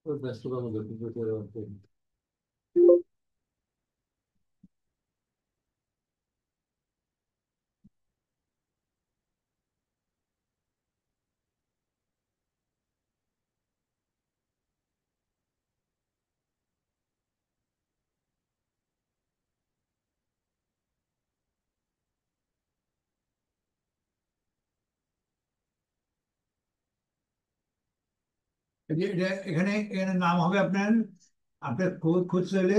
ব্যস্ততার মধ্যে এখানে এখানে নাম হবে আপনার, আপনার খুঁজতে হলে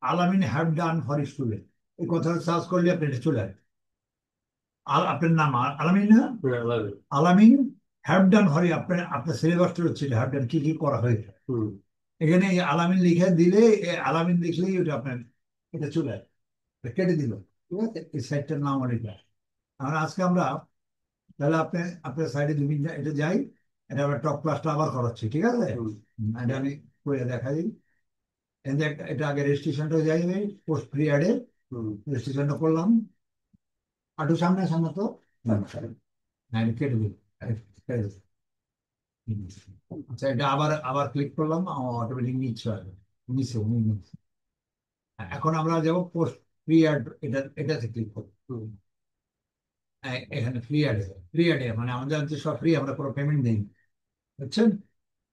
আলামিন হ্যাভ ডান ফর স্টুডেন্ট, এই কথাটা সার্চ করলে আপনি এটা চলে আসবে। আপনার নাম আলামিন না? লাগে। আলামিন হ্যাভ ডান ফর, আপনার আপনার সিলেবাসটা হচ্ছে হ্যাভ ডান, কি কি করা হয়েছে। হুম। এখানে এই আলামিন লিখে দিলে, আলামিন লিখলেই ওটা আপনার এটা চলে আসবে। এটা কেটে দিল, ঠিক আছে, এই সাইটটার নাম আর এটা। আর আজকে আমরা তাহলে আপনি আপনার সাইডে দুদিন এটা যাই, এটা আমরা টপ ক্লাসটা আবার করাচ্ছি, ঠিক আছে। হুম। এটা আমি করে দেখা দিই। এই যে এটা আগে রেজিস্ট্রেশনটা যাই, আমি পোস্ট ফ্রি অ্যাডে হুম। রেজিস্ট্রেশনটা করলাম। আটু সামনে সামনে তো, হ্যাঁ এটা কেটে দিই। কেটে দিই। হুম। আচ্ছা, এটা আবার আবার ক্লিক করলাম, অটোমেটিক নিচ্ছে আর নিচ্ছে উনি নিচ্ছে। এখন আমরা যাবো পোস্ট ফ্রি অ্যাড, এটাতে ক্লিক করবো। হুম। এখানে ফ্রি অ্যাড, ফ্রি অ্যাডে মানে আমাদের হচ্ছে সব ফ্রি, আমরা কোনো পেমেন্ট দিই, বুঝছেন।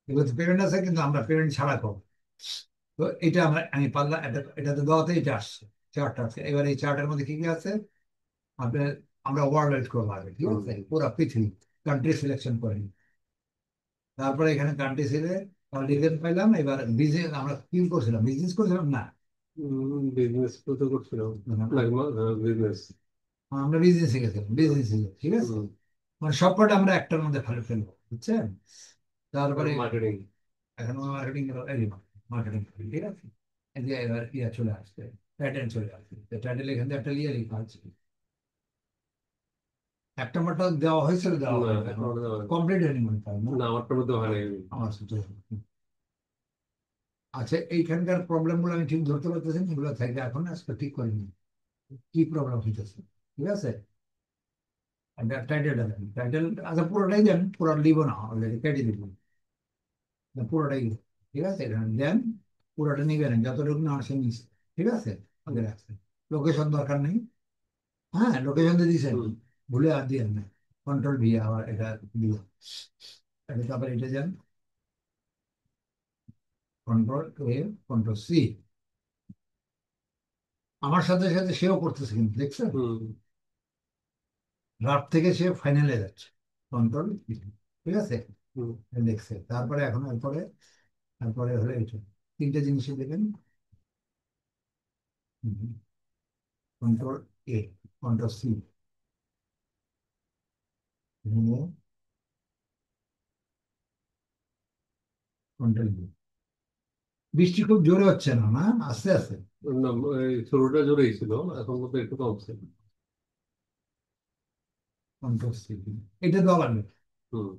এগুলোতে পেমেন্ট আছে কিন্তু আমরা পেমেন্ট ছাড়া করবো। তো এটা আমি পারলাম, এটাতে দেওয়াতে এটা আসছে, চার্টটা আছে। এবার এই চার্টের মধ্যে কি কি আছে আপনার, আমরা ওয়ার্ল্ড ওয়াইড করবো আগে, ঠিক হুম। আছে, পুরো পৃথিবী কান্ট্রি সিলেকশন করে নিই। তারপরে এখানে কান্ট্রি সিলে রিজন পাইলাম। এবার বিজনেস আমরা কি করছিলাম, বিজনেস করছিলাম না, বিজনেস তো করছিলাম। লাগে বিজনেস। আমরা বিজনেস শিখেছিলাম, বিজনেস ঠিক আছে। হুম। মানে সবকটা আমরা একটার মধ্যে ফেলে ফেলবো, বুঝছেন। তারপরে মার্কেটিং। এখন মার্কেটিং, মার্কেটিং, ঠিক আছে। এই যে এবার ইয়া চলে আসছে, টাইটেল চলে আসছে, টাইটেল এখান থেকে একটা ইয়ে লেখা আছে। একটা মাত্র দেওয়া হয়েছিল, দেওয়া না, হয়নি এখন এখন, ওটা দেওয়া হয়নি। কমপ্লিট হয়নি মনে হয় না। না, আমারটার মধ্যে হয় নাই। আমার সাথে আচ্ছা, এইখানকার প্রবলেম গুলো আমি ঠিক ধরতে পারতেছি না, এগুলো থেকে এখন আজকে ঠিক করিনি কি প্রবলেম হইতেছে, ঠিক আছে। টাইটেলটা দেন, টাইটেল আচ্ছা পুরোটাই দেন, পুরো লিব না, অলরেডি কেটে দিব, পুরোটাই ঠিক আছে, এখানে দেন। পুরোটা নিবেন, যতটুকু না আসে নিচ্ছে, ঠিক আছে। আগে রাখছে, লোকেশন দরকার নেই। হ্যাঁ, লোকেশন দিয়ে দিয়েছেন, হুম। ভুলে আর দিয়ে না। কন্ট্রোল ভি আবার এটা দিয়ে, তারপরে এটা যান, কন্ট্রোল এ, কন্ট্রোল সি। আমার সাথে সাথে সেও করতেছে কিন্তু দেখছেন, হুম। রাত থেকে সে ফাইনালে যাচ্ছে, কন্ট্রোল, ঠিক আছে। হুম। দেখছে, তারপরে এখন এরপরে, তারপরে হলো এটা, তিনটে জিনিসই দেবেন। কন্ট্রোল এ, কন্ট্রোল সি, কন্ট্রোল বি। বৃষ্টি খুব জোরে হচ্ছে না, না আস্তে আস্তে। না, এই শুরুটা জোরেই ছিল, এখন মতো একটু কমছে। কন্ট্রোল সি, এটা দেওয়া লাগবে। হুম।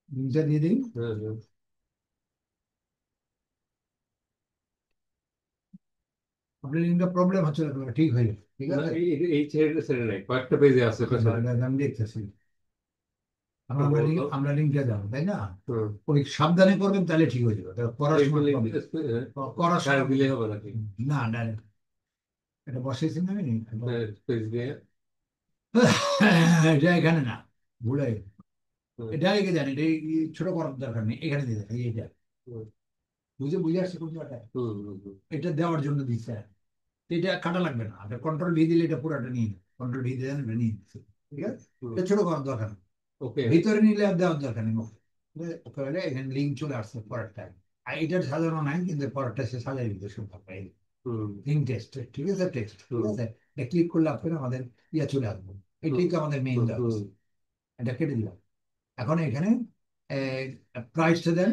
লিঙ্কটা দিয়ে দিই। হ্যাঁ, হ্যাঁ। আপনার লিঙ্কটা প্রবলেম হচ্ছে না, ঠিক হয়ে যাবে, ঠিক না, আছে। এই ছেড়ে ছেড়ে নাই, কয়েকটা পেজে আছে আচ্ছা, পেছনে। আমি দেখতেছি। এখন আমরা সম্ভবত। আমরা লিঙ্কটা যাবো, তাই না। হুম। ওই সাবধানে করবেন, তাহলে ঠিক হয়ে যাবে, তাহলে পড়ার সময় লিঙ্ক প্রবলেম, করার ডাইরেক্ট সময় দিলেই হবে নাকি? না, ডাইরেক্ট এটা বসেছি না আমি একবার। হ্যাঁ, পেজ দিয়ে। এটা এখানে না, ভুলে গেছি। হুম। এটা লিখে জানি, এটা ছোট করার দরকার নেই, এখানে দিয়ে দেয় এইটা, হুম। বুঝে বুঝে আসছে কোন জায়গায়। হুম। হুম। হুম। এটা দেওয়ার জন্য দিচ্ছে, এটা কাটা লাগবে না, আপনার কন্ট্রোল ভি দিলে এটা পুরোটা নিয়ে নেবে, কন্ট্রোল ভি দিয়ে দেন, এটা নিয়ে নিচ্ছে, ঠিক আছে। হুম। এটা ছোট করার দরকার নেই, ওকে। ভিতরে নিলে আর দেওয়ার দরকার নেই মুখে। ওকে হলে এখানে লিঙ্ক চলে আসছে পরেরটা, আর এটার সাজানো নাই কিন্তু পরেরটা সে সাজাই দিতে সুবিধা পাই। হুম। লিঙ্ক টেক্সট, ঠিক আছে, টেক্সট, ঠিক হুম। আছে। এটা ক্লিক করলে আপনার আমাদের ইয়া চলে আসবে, হুম। এটাই তো আমাদের মেইন হুম। দেওয়া হুম। আছে। এটা কেটে দিলাম। এখন এখানে প্রাইসটা দেন,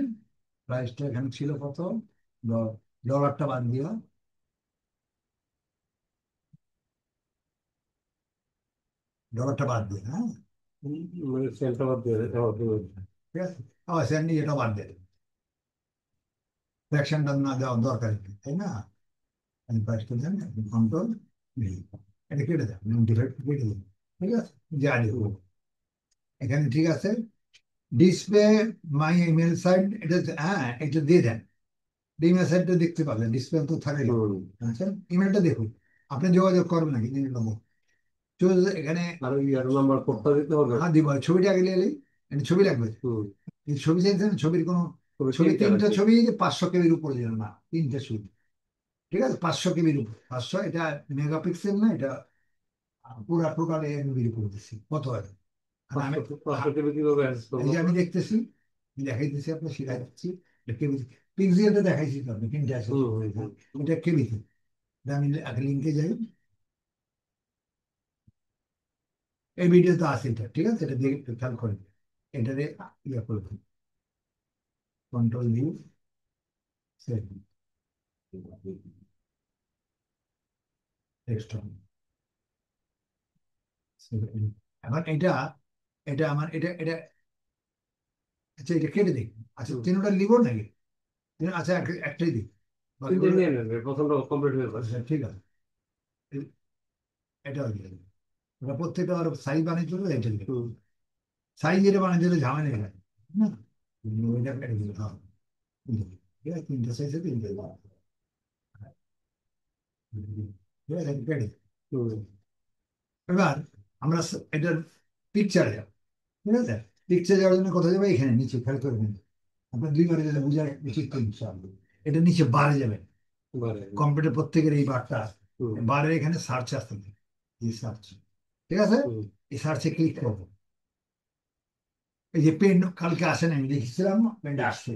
প্রাইসটা এখানে ছিল কত, ডলারটা বাদ দিও, ডলারটা বাদ দিও, হ্যাঁ, হুম। মানে সেন্টার বাদ দিয়ে ঠিক আছে। স্যান্ডি এটা বাদ দেন, ফ্র্যাকশনটা না দেওয়ার দরকার নেই, তাই না। আমি পাঁচটা দেন, কন্ট্রোল এটা কেটে দেন, ডিভাইড কেটে দেন, ঠিক আছে, যা দেবো এখানে, ঠিক আছে। ডিসপ্লে মাই ইমেল সাইট, এটা হ্যাঁ এটা দিয়ে দেন, ইমেল সাইটটা দেখতে পাবেন, ডিসপ্লে তো থাকে। আচ্ছা, ইমেলটা দেখুন, আপনি যোগাযোগ করবেন নাকি এখানে। আর ইয়ার নাম্বার কোডটা দিতে হবে। হ্যাঁ দিব, ছবিটা আগে নিয়ে এলেই, ছবি লাগবে, হুম। এই ছবি চাইছেন, ছবির কোনো ছবি, তিনটা ছবি 500 কেবির উপরে যেন না, তিনটা ছবি, ঠিক আছে, 500 কেবির উপর, 500, এটা মেগাপিক্সেল না, এটা পুরা টোটাল এমবির উপর দিচ্ছি, কত হয়। আর আমি 500 কেবি কিভাবে অ্যাক্সেস এই করবো? যে আমি দেখতেছি, দেখাইতেছি, আপনি শিখাই দিচ্ছি, পিক্সেলটা দেখাইছি তো আপনি, তিনটা আছে, এটা কেবিতে, আমি আগে লিঙ্কে যাই, এই ভিডিও তো আছে এটা, ঠিক আছে, এটা দেখে একটু খেয়াল করে, এটারে ইয়ে করে দিন, কন্ট্রোল ভিউ সেভ, টেক্সট এখন এটা, এটা আমার, এটা এটা আচ্ছা, এটা কেটে দিই, আচ্ছা, তিনটা লিব নাকি, আচ্ছা একটাই দিই, তিনটে নিয়ে নেবে, প্রথমটা কমপ্লিট হয়ে যাবে। আচ্ছা ঠিক আছে, এটা দিয়ে দিই। ওটা প্রত্যেকটা আর সাইজ বানিয়ে চলবে, এটা দিই, সাইজ এটা বানিয়ে দিলে ঝামেলা নেই না, ওইটা কেটে দিই, হ্যাঁ ঠিক আছে, তিনটে সাইজে তিনটে দিই। ঠিক আছে, কেটে দিই। এবার আমরা এটার পিকচারে যাব, ঠিক আছে, পিকচার যাওয়ার জন্য কোথায় যাবে, এখানে নিচে খেয়াল করে নিন, আপনার দুইবারে যেটা বুঝা উচিত তো ইনশাআল্লাহ। এটা নিচে বারে যাবে, কম্পিউটার প্রত্যেকের এই বারটা, বারের এখানে সার্চ আসতে হবে, এই সার্চ, ঠিক আছে, এই সার্চে ক্লিক করবো, এই যে পেন কালকে আসে না, আমি লিখেছিলাম পেনটা আসছে,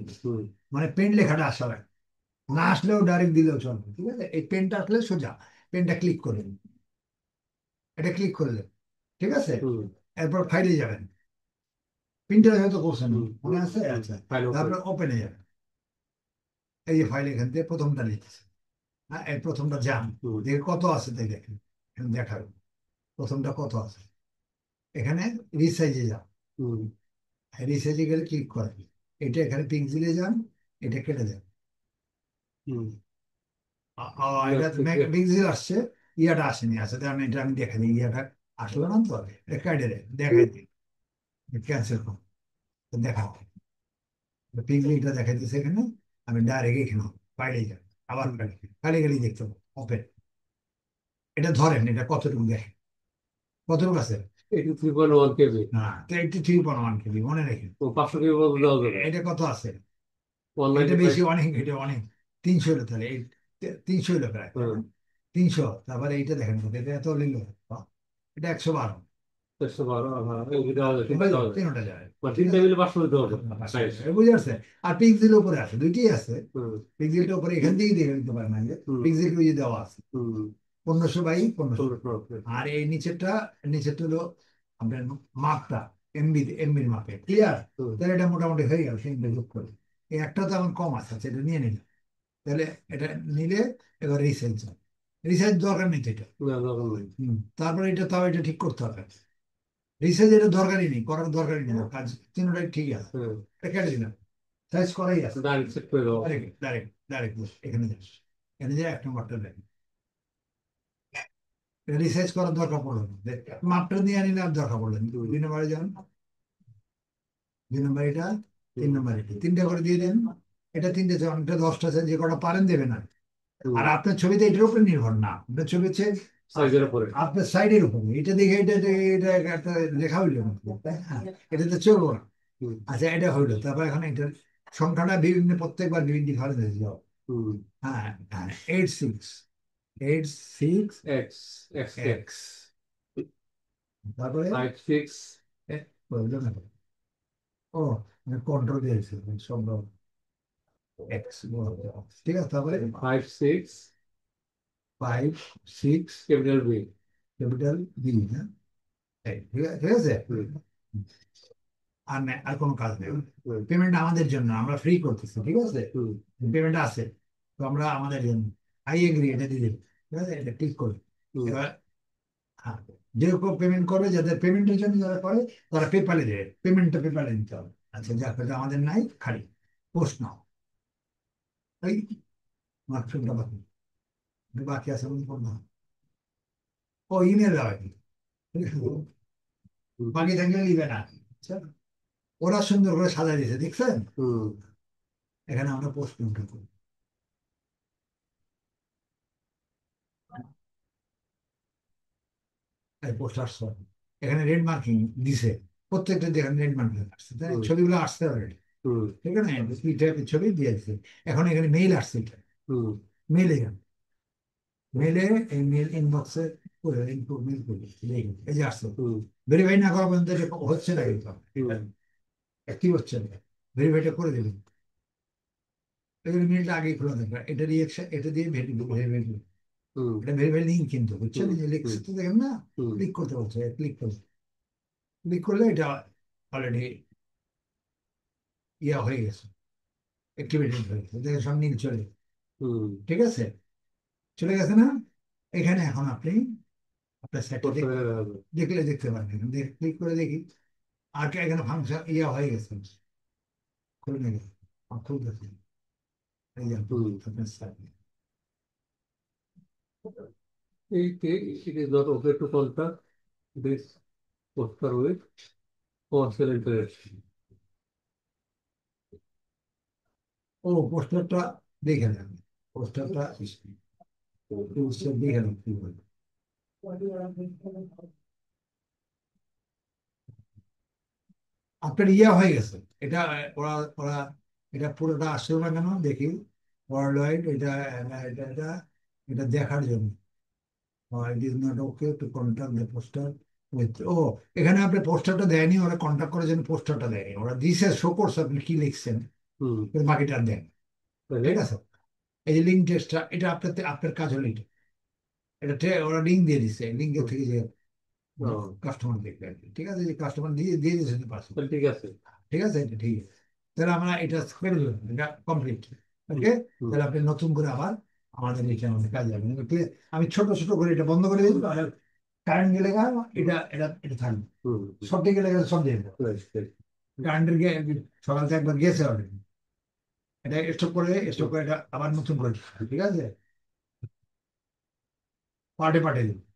মানে পেন লেখাটা আসা লাগে, না আসলেও ডাইরেক্ট দিলেও চলবে, ঠিক আছে, এই পেনটা আসলে সোজা পেনটা ক্লিক করে দিন, এটা ক্লিক করলে, ঠিক আছে, এরপর ফাইলে যাবেন, প্রিন্টার হয়তো করছেন মনে আছে, আচ্ছা, তারপরে ওপেনে যাবেন, এই যে ফাইল এখান থেকে প্রথমটা লিখেছে, হ্যাঁ, এই প্রথমটা যান, দেখে কত আছে দেখে, এখানে দেখাবে প্রথমটা কত আছে, এখানে রিসাইজে যান, রিসাইজে গেলে ক্লিক করেন, এটা এখানে পিক্সেলে যান, এটা কেটে দেন, এটা পিক্সেল আসছে, ইয়াটা আসেনি, আচ্ছা তাহলে এটা আমি দেখে দিই, ইয়াটা আসলো না তো, এটা কেটে দেন, দেখাই দিই, ক্যান্সেল করুন, দেখা পিক্সেলটা দেখাইতেছে এখানে, আমি ডাইরেক্ট এখানে বাইরে যাই, আবার খালি খালি দেখতে পাবো ওপেন, এটা ধরেন, এটা কতটুকু দেখেন, কতটুকু আছে, 83.1 কেবি। না, তো 83.1 কেবি মনে রাখেন, ও 500 কেবি বলতে দেওয়া যাবে। এটা কত আছে, এটা 195। বেশি, অনেক, এটা অনেক, 300 হলো, তাহলে 300 হলো প্রায়, 300, তারপরে এইটা দেখেন এটা এত নিল, এটা 112, 112, হ্যাঁ, এই দেওয়া যাবে, তিনটা দেওয়া যাবে। তিনটা যায়, মানে তিনটা মিলে 500 দিতে হবে। বুঝে আসছে, আর পিক্সেলের উপরে আছে, দুইটাই আছে, পিক্সেলটা উপরে এখান থেকেই দেখে নিতে পারেন, পিক্সেল যে দেওয়া আছে 1500 বাই 1500, আর এই নিচেরটা, নিচেরটা হলো আপনার মাপটা, এমবির মাপে, ক্লিয়ার, তাহলে এটা মোটামুটি হয়ে গেল, সেই যোগ করে, এই একটা তো আমার কম আছে, সেটা নিয়ে নিলাম, তাহলে এটা নিলে এবার রিসাইজ, রিসাইজ দরকার নেই তো এটা, তারপরে এটা, তাও এটা ঠিক করতে হবে, রিসাইজ এটা দরকারই নেই, করার দরকারই নেই, কাজ তিনটাই ঠিক আছে, এটা কেটে দিলাম, সাইজ করাই আছে, ডাইরেক্ট সেট করে দেওয়া। ডাইরেক্ট ডাইরেক্ট ডাইরেক্ট এখানে যাস, এখানে যে এক নম্বরটা দেখ, রিসার্চ করার দরকার পড়লো না, মাপটা নিয়ে আনি না, দরকার পড়লো না, 2 নম্বরে যান, 2 নম্বর এটা, 3 নম্বর এটা, তিনটা করে দিয়ে দেন, এটা তিনটে, অনেকটা 10টা আছে, যে কটা পারেন দেবেন, আর আপনার ছবিতে এটার উপরে নির্ভর না, আপনার ছবি হচ্ছে সাইজের উপরে, আপনার সাইডের উপরে, এটা দেখে এটা এটা একটা লেখা হইলো না, এটা তো চলবো না, আচ্ছা এটা হইলো, তারপর এখন এটার সংখ্যাটা বিভিন্ন, প্রত্যেকবার বিভিন্ন ঘরে দিয়ে যাও, হ্যাঁ হ্যাঁ, 86, 86 এক্স এক্স এক্স, তারপরে 56 বললো না, ও কন্ট্রোল দিয়েছে সম্ভব, এক্স, ঠিক আছে, তারপরে 56 5 6 ক্যাপিটাল বি। ক্যাপিটাল বি, হ্যাঁ, ঠিক আছে, ঠিক আছে, আর না, আর কোনো কাজ নেই, পেমেন্ট আমাদের জন্য, আমরা ফ্রি করতেছি, ঠিক আছে, পেমেন্ট আছে, তো আমরা আমাদের জন্য, আই এগ্রি, এটা দিয়ে দেবো, ঠিক আছে, এটা ক্লিক করি, এবার হ্যাঁ, যে পেমেন্ট করবে, যাদের পেমেন্টের জন্য যারা করে, তারা পেপালে দেবে, পেমেন্টটা পেপালে নিতে হবে, আচ্ছা যার কাছে আমাদের নাই, খালি পোস্ট নাও, এই মার্কশিটটা বাকি, বাকি আছে মনে করো না। ও ইমেল দেওয়া কি, হুম। বাকি থাকলে নিবে না, বুঝছেন? ওরা সুন্দর করে সাজাই দিয়েছে, দেখছেন? হুম। এখানে আমরা পোস্ট প্রিন্ট করি, পোস্ট আসছে, এখানে রেড মার্কিং দিছে, প্রত্যেকটা দেখেন রেড মার্কিং আসছে, তাই হুম। ছবিগুলো আসছে অলরেডি, হুম। ঠিক আছে? দুই টাইপের ছবি দিয়ে দিচ্ছে। এখন এখানে মেইল আসছে, এটা হুম। মেইল, এখানে মেইলে, এই মেইল ইনবক্সে করে ইনপুট মেইল করি, দেখুন এই যে আসছে। হুম। ভেরিফাই না করা পর্যন্ত এটা হচ্ছে না, কিন্তু হুম। কি হচ্ছে না, ভেরিফাইটা করে দেবেন। এগুলো মেইলটা আগেই খোলা দরকার, এটা রিয়েকশন, এটা দিয়ে ভেরিফাই, হুম। এটা ভেরিফাই লিঙ্ক কিন্তু, বুঝছেন? হুম। এই যে লিখছে হুম। তো দেখেন না, হুম। ক্লিক করতে বলছে, ক্লিক করতে, ক্লিক করলে এটা অলরেডি ইয়া হয়ে গেছে, অ্যাক্টিভেটেড হয়ে গেছে, দেখেন সব নীল চলে, হুম। ঠিক আছে? চলে গেছে না? এখানে এখন আপনি আপনার সাইটটা করতে পেরে যাবে। দেখলে দেখতে পারবেন, ক্লিক করে দেখি, আর কি এখানে ফাংশন ইয়া হয়ে গেছে, খুলে নিয়ে গেছে, খুলতেছে, এই যে হুম। আপনার site. It is not okay to contact this poster with commercial interest. ও পোস্টারটা দেখে নেন, পোস্টারটা দেখে নেন কি বলে। আপনার ইয়া হয়ে গেছে এটা, ওরা ওরা এটা পুরোটা আসলো না কেন দেখি, ওয়ার্ল্ড ওয়াইড এটা, এটা এটা এটা দেখার জন্য, it is not okay to contact the poster with, ও এখানে আপনি পোস্টারটা দেয়নি, ওরা কন্ট্যাক্ট করার জন্য পোস্টারটা দেয়নি, ওরা দিছে, শো করছে আপনি কি লিখছেন, হুম। কিন্তু বাকিটা আর দেন, তাহলে ঠিক আছে? এই যে লিঙ্ক টেস্টটা, এটা আপনার আপনার কাজ হলো এটা, এটা ওরা লিঙ্ক দিয়ে দিচ্ছে, লিঙ্কের হুম। থেকে যে ও, কাস্টমার দেখবে আর কি, ঠিক আছে? যে কাস্টমার দিয়ে দিয়ে দিয়েছে পাসওয়ার্ড, তাহলে ঠিক আছে। ঠিক আছে, এটা ঠিক আছে। তাহলে আমরা এটা করে দিলাম, এটা কমপ্লিট, হুম। ওকে? হুম। তাহলে আপনি নতুন করে আবার আমাদের এখানে আমাদের কাজে যাবেন, আমি ছোট ছোট করে এটা বন্ধ করে দিই, আর কারেন্ট গেলে এটা এটা এটা থাকবে, হুম। সব দিকে গেলে সব দিয়ে দেবো, Right, right. কারেন্টের গিয়ে সকাল থেকে একবার গেছে অলরেডি, এটা স্টপ হুম। করে এটা আবার নতুন করে দিতে হবে, ঠিক আছে? পার্টে পাঠিয়ে দিন।